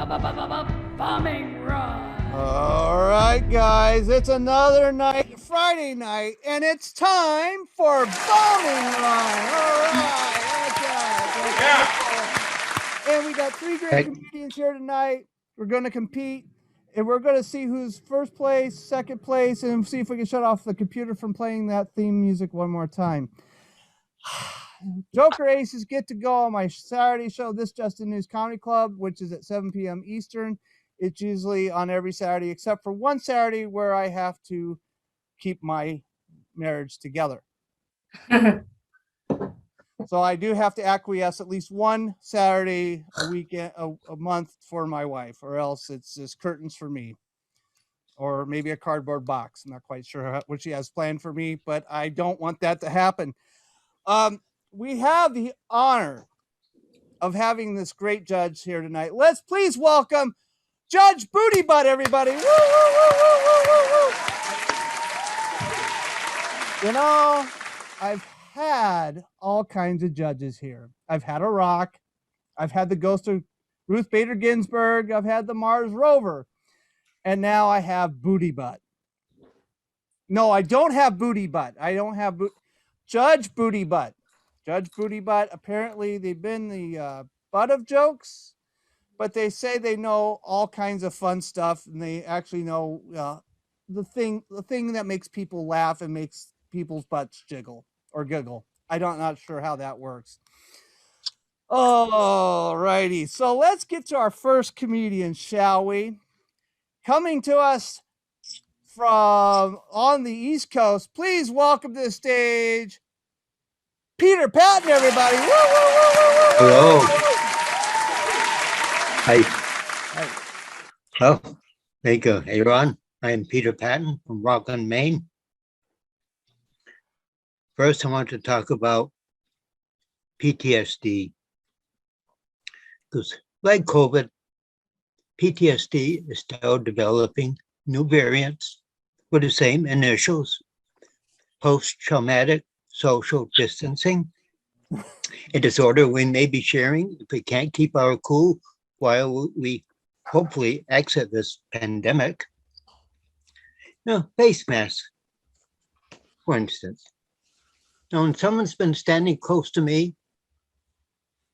Bombing run. All right, guys, it's another night, Friday night, and it's time for bombing run. All right, and we got three great comedians here tonight. We're going to compete, and we're going to see who's first place, second place, and see if we can shut off the computer from playing that theme music one more time. Joker Aces get to go on my Saturday show, This Justin News Comedy Club, which is at 7 p.m. Eastern. It's usually on every Saturday, except for one Saturday where I have to keep my marriage together. So I do have to acquiesce at least one Saturday a weekend, a month for my wife, or else it's just curtains for me. Or maybe a cardboard box. I'm not quite sure what she has planned for me, but I don't want that to happen. We have the honor of having this great judge here tonight. Let's please welcome Judge Booty Butt, everybody. Woo, woo, woo, woo, woo, woo, woo. You know, I've had all kinds of judges here. I've had a Rock. I've had the ghost of Ruth Bader Ginsburg. I've had the Mars Rover. And now I have Booty Butt. No, I don't have Booty Butt. I don't have Judge Booty Butt. Judge Booty Butt, apparently they've been the butt of jokes, but they say they know all kinds of fun stuff, and they actually know the thing that makes people laugh and makes people's butts jiggle or giggle. Not sure how that works. All righty, so let's get to our first comedian, shall we? Coming to us from on the East Coast, please welcome to the stage Peter Patton, everybody. Woo, woo, woo, woo, woo, hello. Hi. Hello. Thank you, everyone. I am Peter Patton from Rockland, Maine. First, I want to talk about PTSD. Because like COVID, PTSD is still developing new variants with the same initials, post-traumatic social distancing, a disorder we may be sharing if we can't keep our cool while we hopefully exit this pandemic. Face masks, for instance. Now, when someone's been standing close to me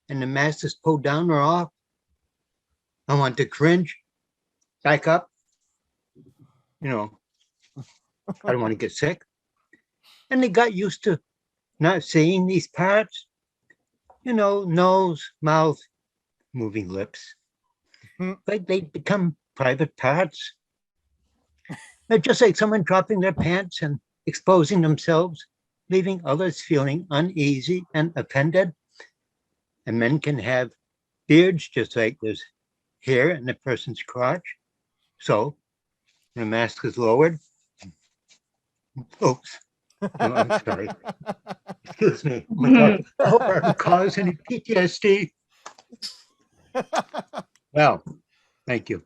and the mask is pulled down or off, I want to cringe, back up. I don't want to get sick. And they got used to not seeing these parts, nose, mouth, moving lips. Like they become private parts. They're just like someone dropping their pants and exposing themselves, leaving others feeling uneasy and offended. And men can have beards just like there's hair in the person's crotch. So when the mask is lowered, oops. I'm sorry. Excuse me. Oh my God. I hope I don't cause any PTSD. Well, thank you.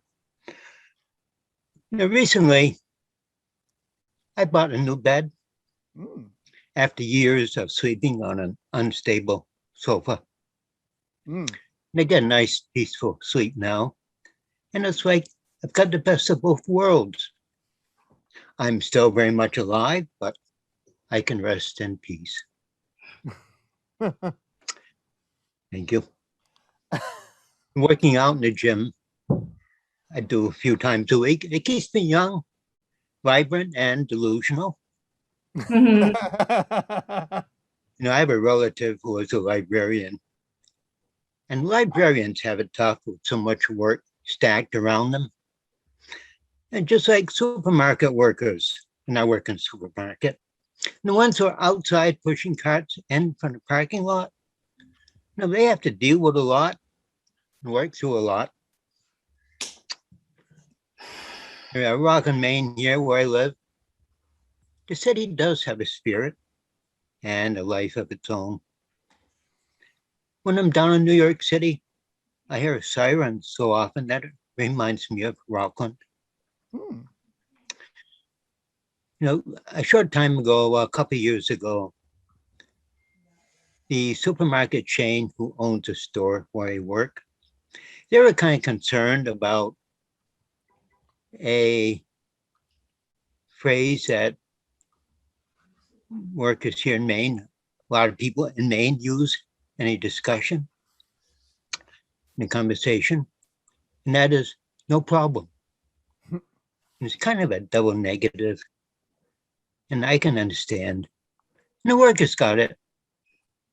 Recently, I bought a new bed after years of sleeping on an unstable sofa. And I get a nice, peaceful sleep now. And it's like I've got the best of both worlds. I'm still very much alive, but I can rest in peace. Thank you. Working out in the gym, I do a few times a week. It keeps me young, vibrant, and delusional. I have a relative who is a librarian. And librarians have it tough with so much work stacked around them. And just like supermarket workers, and I work in a supermarket, the ones who are outside pushing carts in from the parking lot, they have to deal with a lot and work through a lot. Rockland, Maine, here where I live, the city does have a spirit and a life of its own. When I'm down in New York City, I hear sirens so often that it reminds me of Rockland. A short time ago, a couple of years ago, the supermarket chain who owns a store where I work they were kind of concerned about a phrase that workers here in Maine, a lot of people in Maine use in a discussion, in a conversation, and that is no problem. It's kind of a double negative, and I can understand. And the workers got it.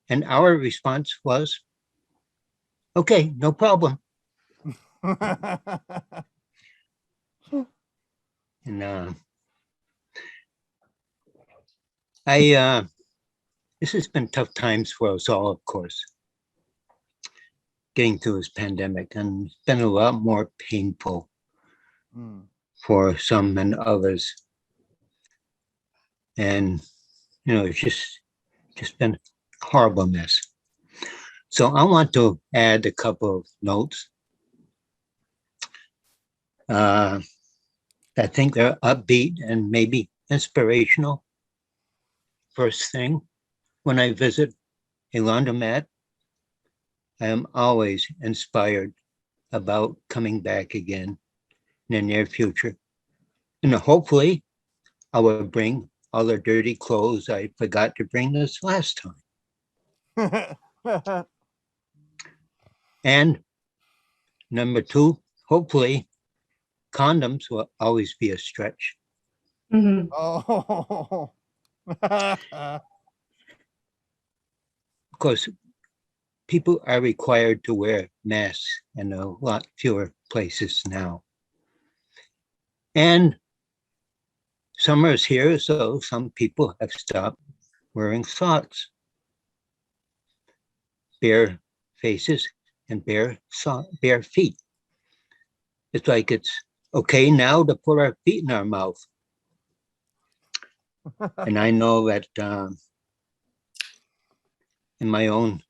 And our response was, okay, no problem. And this has been tough times for us all, of course, getting through this pandemic, and it's been a lot more painful for some than others. And, it's just been horrible mess. So I want to add a couple of notes. I think they're upbeat and maybe inspirational. First thing, when I visit a laundromat, I am always inspired about coming back again in the near future. And hopefully I will bring all the dirty clothes I forgot to bring this last time. And number two, hopefully condoms will always be a stretch. Mhm. Oh. Of course, people are required to wear masks in a lot fewer places now. And summer is here, so some people have stopped wearing socks. Bare faces and bare feet. It's like it's okay now to put our feet in our mouth. And I know that in my own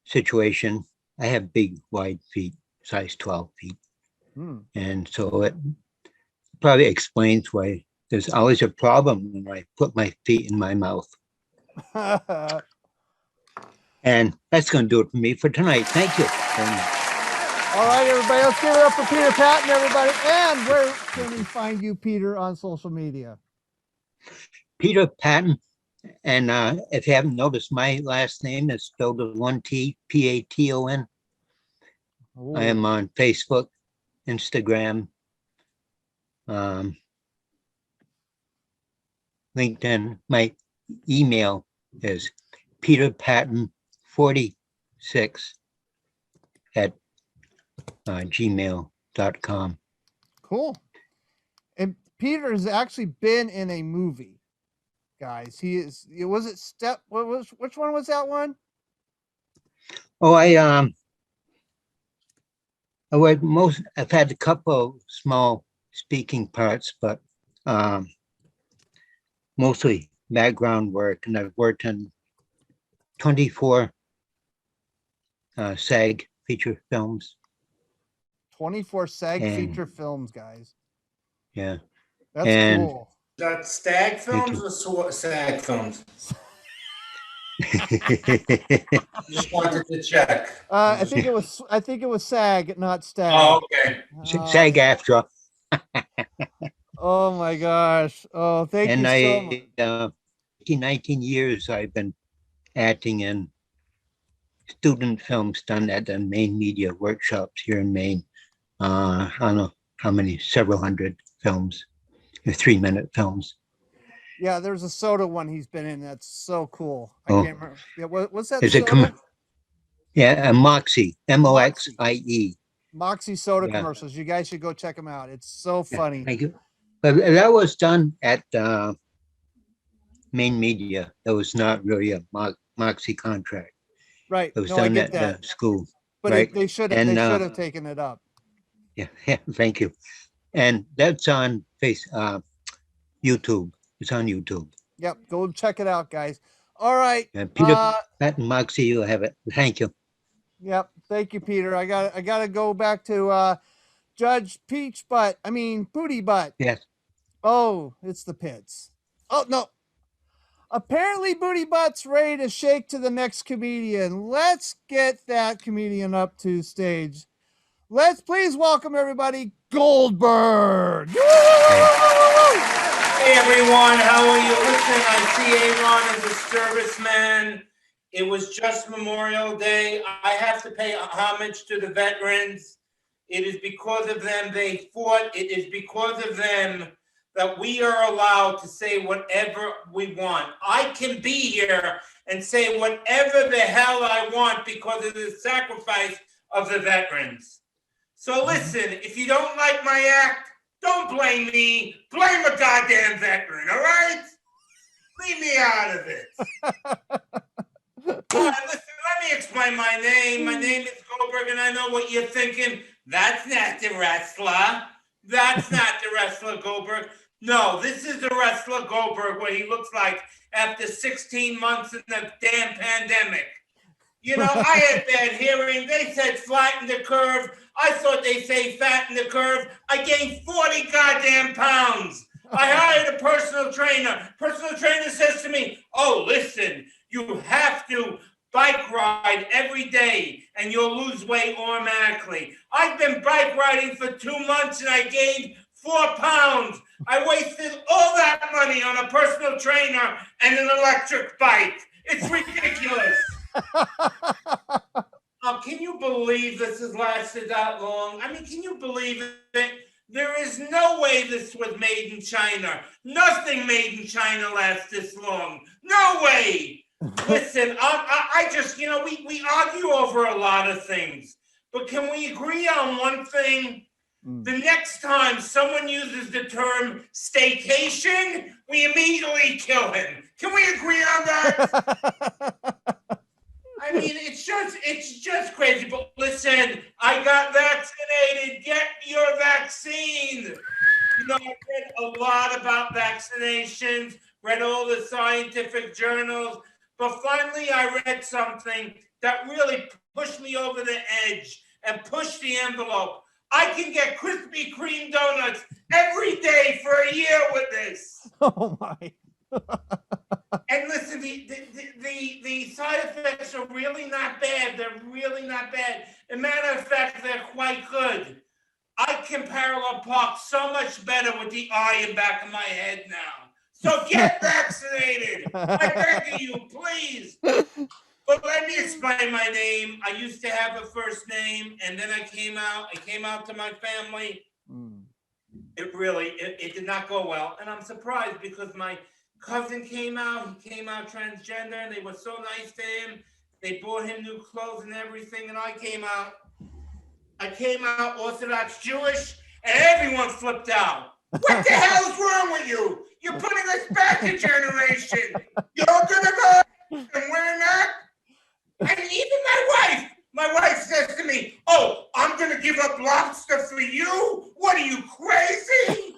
situation, I have big, wide feet, size 12 feet. And so it probably explains why there's always a problem when I put my feet in my mouth. And that's going to do it for me for tonight. Thank you very much. All right, everybody, let's give it up for Peter Patton, everybody. And where can we find you, Peter, on social media? Peter Patton. And if you haven't noticed, my last name is spelled with one T, Paton. Ooh. I am on Facebook, Instagram, LinkedIn. My email is peterpatton46@gmail.com. Cool. And Peter has actually been in a movie, guys. Was it which one was that one? Oh, I've had a couple of small speaking parts, but mostly background work, and I've worked in 24 SAG feature films. 24 SAG And- feature films, guys. Yeah. That's And- cool. That stag Thank films or SAG films? Thank Just wanted to check. I think it was SAG, not STAG. Oh, okay. SAG-AFTRA. Oh my gosh. Oh, thank And you so much. 19 years I've been acting in student films done at the Maine Media Workshops here in Maine. I don't know how many, several hundred films, 3-minute films. Yeah, there's a soda one he's been in. That's so cool. I Oh. can't remember. Yeah, what's that Is it soda? Yeah, Moxie, Moxie. Moxie soda Yeah. commercials. You guys should go check them out. It's so funny. Thank you. But that was done at Maine Media. That was not really a Moxie contract. Right. It was No, I done get at that. the school. But right? they should And, have taken it up. Yeah, thank you. And that's on YouTube. It's on YouTube. Yep. Go check it out, guys. All right. Peter Patton, Moxie, you have it. Thank you. Yep. Thank you, Peter. I gotta go back to Judge Booty Butt. Yes. Oh, it's the pits. Oh no. Apparently Booty Butt's ready to shake to the next comedian. Let's get that comedian up to stage. Let's please welcome everybody, Goldberg. Hey everyone, how are you? Listen, I see Aaron as a serviceman. It was just Memorial Day. I have to pay homage to the veterans. It is because of them they fought. It is because of them that we are allowed to say whatever we want. I can be here and say whatever the hell I want because of the sacrifice of the veterans. So listen, if you don't like my act, don't blame me. Blame a goddamn veteran, all right? Leave me out of it. Listen, let me explain my name. My name is Goldberg, and I know what you're thinking. That's not the wrestler. That's not the wrestler Goldberg. No, this is the wrestler Goldberg, what he looks like after 16 months in the damn pandemic. You know, I had bad hearing. They said flatten the curve. I thought they say fatten the curve. I gained 40 goddamn pounds. I hired a personal trainer. Personal trainer says to me, oh, listen, you have to bike ride every day and you'll lose weight automatically. I've been bike riding for 2 months and I gained 4 pounds. I wasted all that money on a personal trainer and an electric bike. It's ridiculous. Can you believe this has lasted that long? I mean, can you believe it? There is no way this was made in China. Nothing made in China lasts this long. No way. Listen, I just, you know, we argue over a lot of things, but can we agree on one thing? The next time someone uses the term staycation, we immediately kill him. Can we agree on that? I mean, it's just crazy. But listen, I got vaccinated. Get your vaccine. You know, I read a lot about vaccinations, read all the scientific journals, but finally I read something that really pushed me over the edge and pushed the envelope. I can get Krispy Kreme donuts every day for a year with this. Oh my. And listen, the side effects are really not bad. They're really not bad. As a matter of fact, they're quite good. I can parallel park so much better with the eye in back of my head now. So get vaccinated. I beg of you, please. But let me explain my name. I used to have a first name, and then I came out to my family. It did not go well. And I'm surprised because my cousin came out, he came out transgender, and they were so nice to him. They bought him new clothes and everything, and I came out Orthodox Jewish, and everyone flipped out. What the hell's wrong with you? You're putting us back a generation. You're gonna go and we're not? And even my wife says to me, oh, I'm gonna give up lobster for you? What are you, crazy?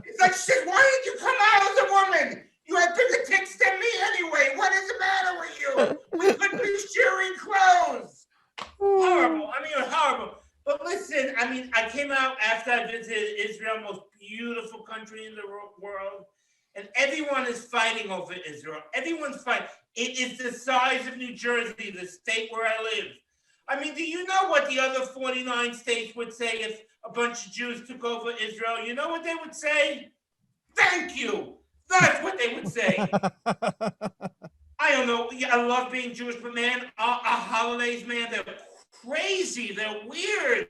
It's like, shit, why did you come out as a woman? You had bigger tits than me anyway. What is the matter with you? We could be sharing clothes. Horrible. I mean, horrible. But listen, I mean, I came out after I visited Israel, most beautiful country in the world, and everyone is fighting over Israel. Everyone's fighting. It is the size of New Jersey, the state where I live. I mean, do you know what the other 49 states would say if a bunch of Jews took over Israel? You know what they would say? Thank you. That's what they would say. I don't know. I love being Jewish, but man, our holidays, man, they're crazy. They're weird.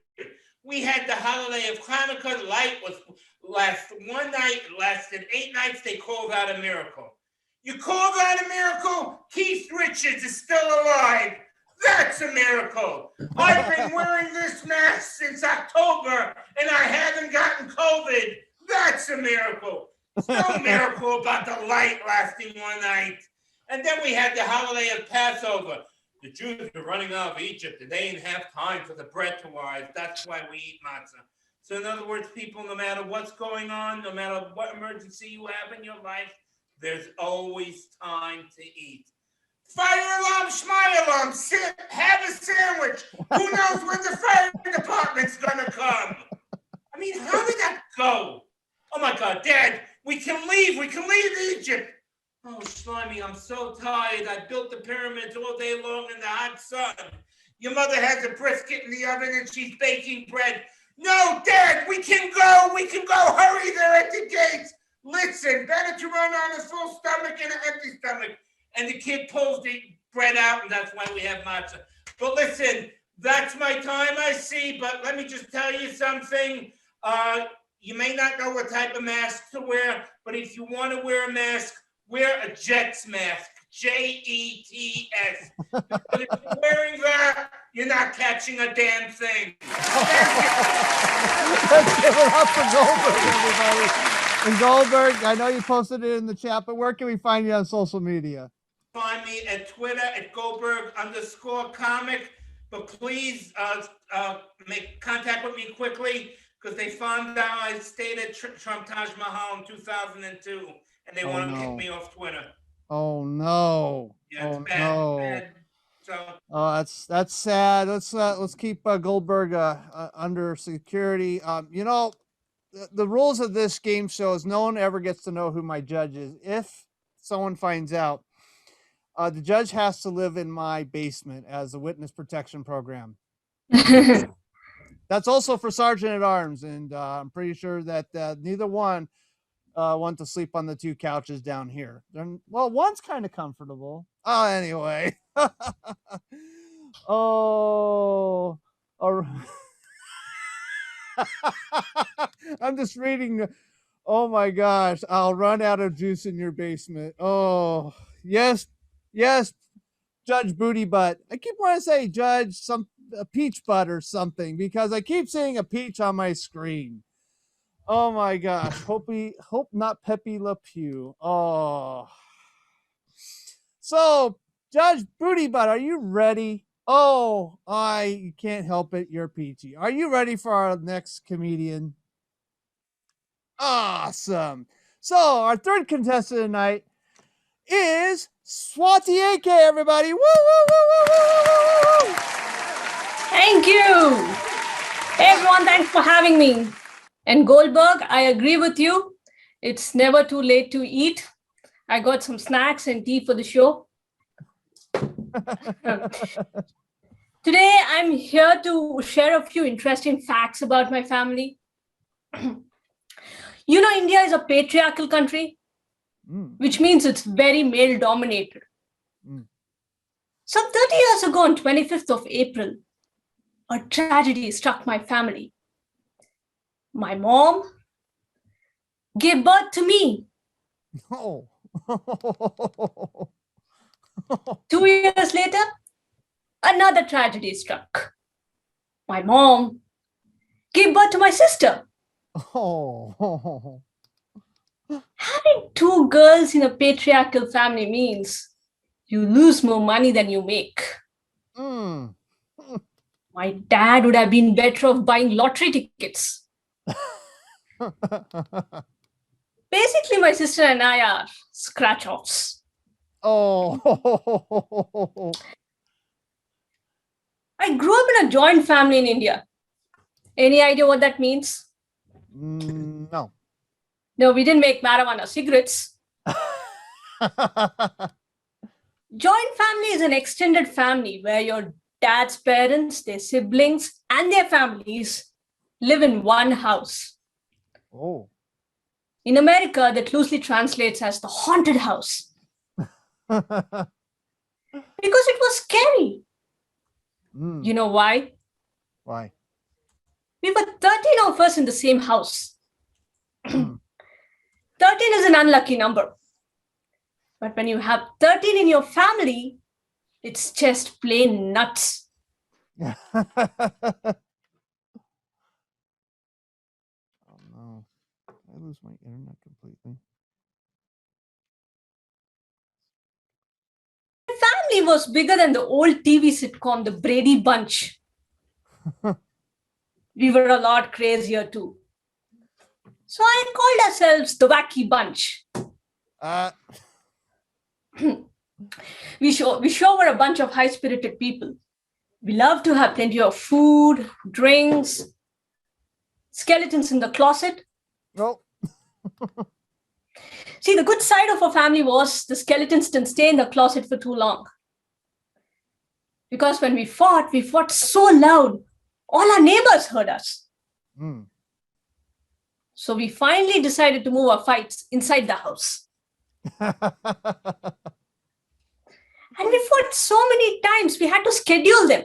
We had the holiday of Hanukkah. The light was last one night, lasted 8 nights. They called that a miracle. You call that a miracle? Keith Richards is still alive. That's a miracle. I've been wearing this mask since October, and I haven't gotten COVID. That's a miracle. There's no miracle about the light lasting one night. And then we had the holiday of Passover. The Jews are running out of Egypt, and they didn't have time for the bread to rise. That's why we eat matzah. So in other words, people, no matter what's going on, no matter what emergency you have in your life, there's always time to eat. Fire alarm, schmire alarm, sit, have a sandwich. Who knows when the fire department's gonna come? I mean, how did that go? Oh my God, Dad, we can leave Egypt. Oh, Slimy, I'm so tired. I built the pyramids all day long in the hot sun. Your mother has a brisket in the oven and she's baking bread. No, Dad, we can go. We can go. Hurry, they're at the gates. Listen, better to run on a full stomach and an empty stomach. And the kid pulls the bread out, and that's why we have matzah. But listen, that's my time, I see. But let me just tell you something. You may not know what type of mask to wear, but if you want to wear a mask, wear a Jets mask. Jets. But if you're wearing that, you're not catching a damn thing. Let's give it up for Goldberg, everybody. And Goldberg, I know you posted it in the chat, but where can we find you on social media? Find me at Twitter at Goldberg_comic. But please make contact with me quickly because they found out I stayed at Trump Taj Mahal in 2002 and they want to kick me off Twitter. Oh no! Yeah, it's bad. So that's sad. Let's keep Goldberg under security. You know, the rules of this game show is no one ever gets to know who my judge is. If someone finds out, the judge has to live in my basement as a witness protection program. That's also for Sergeant at Arms, and I'm pretty sure that neither one want to sleep on the two couches down here. Well, one's kind of comfortable. Oh, anyway. Oh, I'm just reading. Oh my gosh, I'll run out of juice in your basement. Oh, yes, Judge Booty Butt. I keep wanting to say Judge a peach butt or something because I keep seeing a peach on my screen. Oh my gosh. Hope not Pepe Le Pew. Oh. So, Judge Booty Butt, are you ready? Oh, you can't help it. You're peachy. Are you ready for our next comedian? Awesome. So, our third contestant tonight is Swathi Ak, everybody. Woo, woo, woo, woo, woo, woo, woo. Thank you. Hey, everyone, thanks for having me. And Goldberg, I agree with you. It's never too late to eat. I got some snacks and tea for the show. Today, I'm here to share a few interesting facts about my family. You know, India is a patriarchal country, which means it's very male-dominated. Some 30 years ago, on 25th of April, a tragedy struck my family. My mom gave birth to me. Oh. 2 years later, another tragedy struck. My mom gave birth to my sister. Oh. Having two girls in a patriarchal family means you lose more money than you make. My dad would have been better off buying lottery tickets. Basically, my sister and I are scratch-offs. Oh. I grew up in a joint family in India. Any idea what that means? No. No, we didn't make marijuana cigarettes. Joint family is an extended family where your dad's parents, their siblings, and their families live in one house. Oh. In America, that loosely translates as the haunted house. Because it was scary. You know why? Why? We were 13 of us in the same house. 13 is an unlucky number. But when you have 13 in your family, it's just plain nuts. Oh no. I lose my internet completely. My family was bigger than the old TV sitcom, The Brady Bunch. We were a lot crazier too. So I called ourselves the Wacky Bunch. We sure were a bunch of high-spirited people. We loved to have plenty of food, drinks, skeletons in the closet. Nope. See, the good side of our family was the skeletons didn't stay in the closet for too long. Because when we fought so loud, all our neighbors heard us. Mm. So we finally decided to move our fights inside the house. And we fought so many times, we had to schedule them.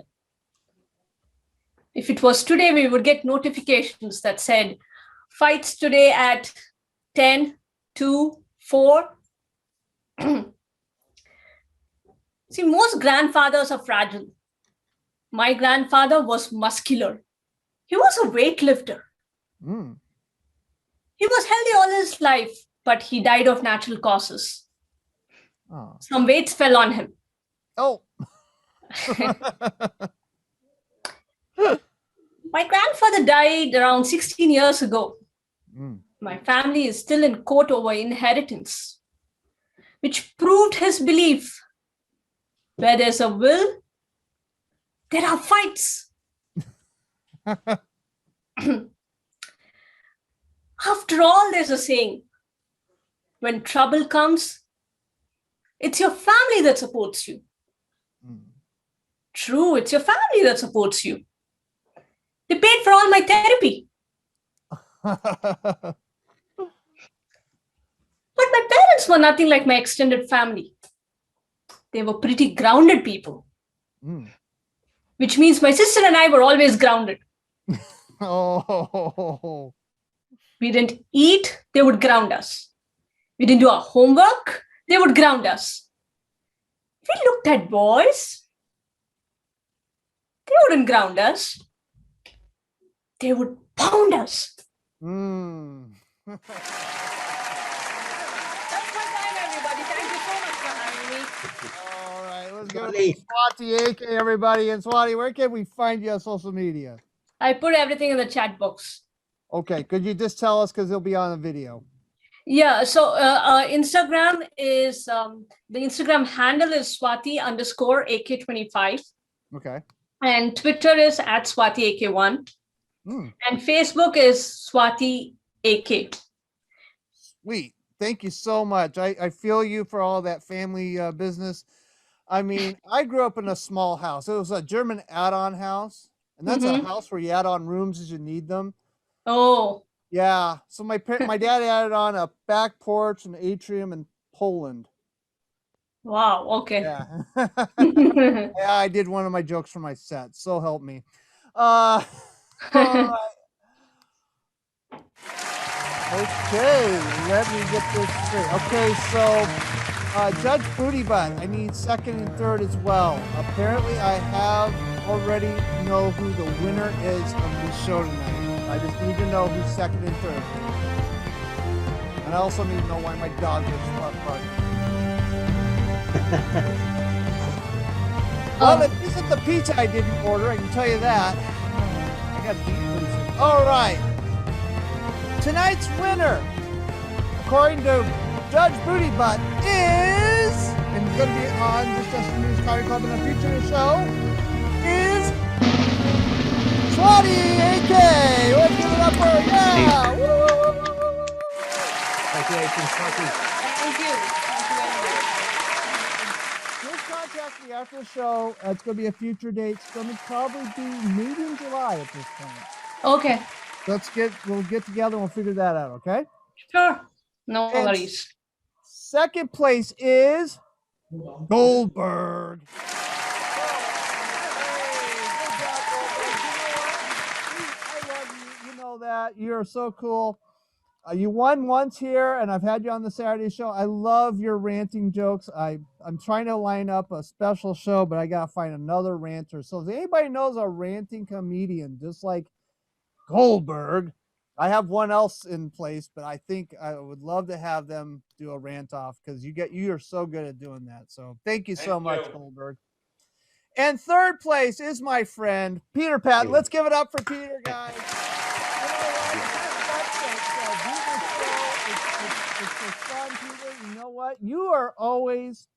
If it was today, we would get notifications that said, fights today at 10, 2, 4. See, most grandfathers are fragile. My grandfather was muscular. He was a weightlifter. Mm. He was healthy all his life, but he died of natural causes. Oh. Some weights fell on him. Oh. My grandfather died around 16 years ago. Mm. My family is still in court over inheritance, which proved his belief. Where there's a will, there are fights. After all, there's a saying, when trouble comes, it's your family that supports you. Mm. True, it's your family that supports you. They paid for all my therapy. But my parents were nothing like my extended family. They were pretty grounded people, Mm. which means my sister and I were always grounded. Oh. We didn't eat, they would ground us. We didn't do our homework, they would ground us. We looked at boys, they wouldn't ground us. They would pound us. Mm. That's my time, everybody. Thank you so much for having me. All right, let's go to Swati. Swathi Ak, everybody. And Swati, where can we find you on social media? I put everything in the chat box. Okay, could you just tell us because it'll be on the video? Yeah, so Instagram is, the Instagram handle is Swati_AK25. Okay. And Twitter is at Swathi AK1. Mm. And Facebook is Swathi AK. Sweet. Thank you so much. I feel you for all that family business. I mean, I grew up in a small house. It was a German add-on house. And that's a house where you add on rooms as you need them. Oh, Yeah. So my dad added on a back porch, an atrium in Poland. wow. Okay. Yeah. Yeah, I did one of my jokes for my set. So help me. All right. Okay, let me get this straight. Okay, so Judge Booty Butt, I need second and third as well. Apparently, I have already know who the winner is of the show tonight. I just need to know who's second and third. And I also need to know why my dog was barking. Well, it isn't the pizza I didn't order, I can tell you that. I got to eat pretty soon. All right. Tonight's winner, according to Judge Booty Butt, is, and it's going to be on the Just News Comedy Club in the future show, is Swati AK. Let's give it up for her. Yeah. Woo, woo, woo, woo, woo. Congratulations, Swati. Thank you. Thank you very much. Just contact me after the show. It's going to be a future date. It's going to probably be maybe in July at this point. Okay. We'll get together and we'll figure that out, okay? Sure. No And worries. second place is Goldberg. I love you. You know that. You're so cool. You won once here, and I've had you on the Saturday show. I love your ranting jokes. I'm trying to line up a special show, but I got to find another ranter. So if anybody knows a ranting comedian, just like Goldberg, I have one else in place, but I think I would love to have them do a rant off because you are so good at doing that. So thank you so much, Goldberg. And third place is my friend Peter Patton. Let's give it up for Peter, guys. You know what? It's for fun, Peter. You know what? You are always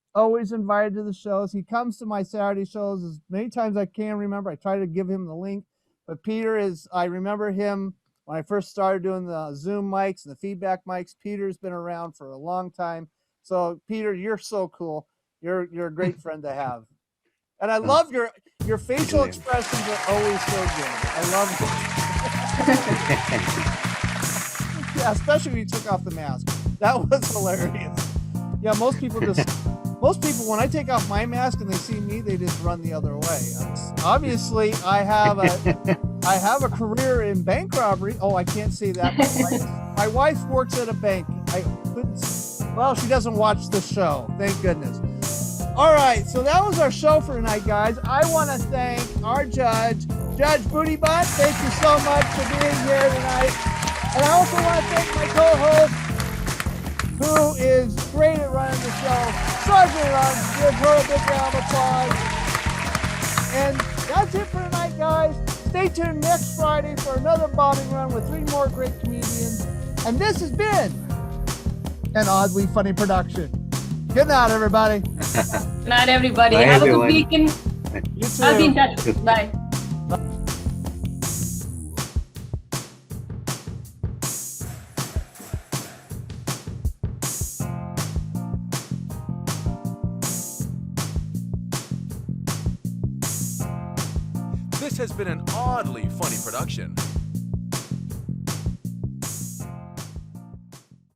invited to the shows. He comes to my Saturday shows as many times as I can remember. I try to give him the link. But Peter I remember him when I first started doing the Zoom mics and the feedback mics. Peter's been around for a long time. So Peter, you're so cool. You're a great friend to have. And I love your facial expressions are always so good. I love it. Yeah, especially when you took off the mask. That was hilarious. Yeah, most people when I take off my mask and they see me, they just run the other way. Obviously, I have a career in bank robbery. Oh, I can't say that. My wife works at a bank. Well, she doesn't watch the show. Thank goodness. All right, so that was our show for tonight, guys. I want to thank our judge, Judge Booty Butt. Thank you so much for being here tonight. And I also want to thank my co-host, who is great at running the show, Sergeant Run. Give her a big round of applause. And that's it for tonight, guys. Stay tuned next Friday for another bombing run with 3 more great comedians. And this has been an oddly funny production. Good night, everybody. Good night, everybody. Bye, Have everyone. a good weekend. You too. I'll be in touch. Bye. This has been an oddly funny production.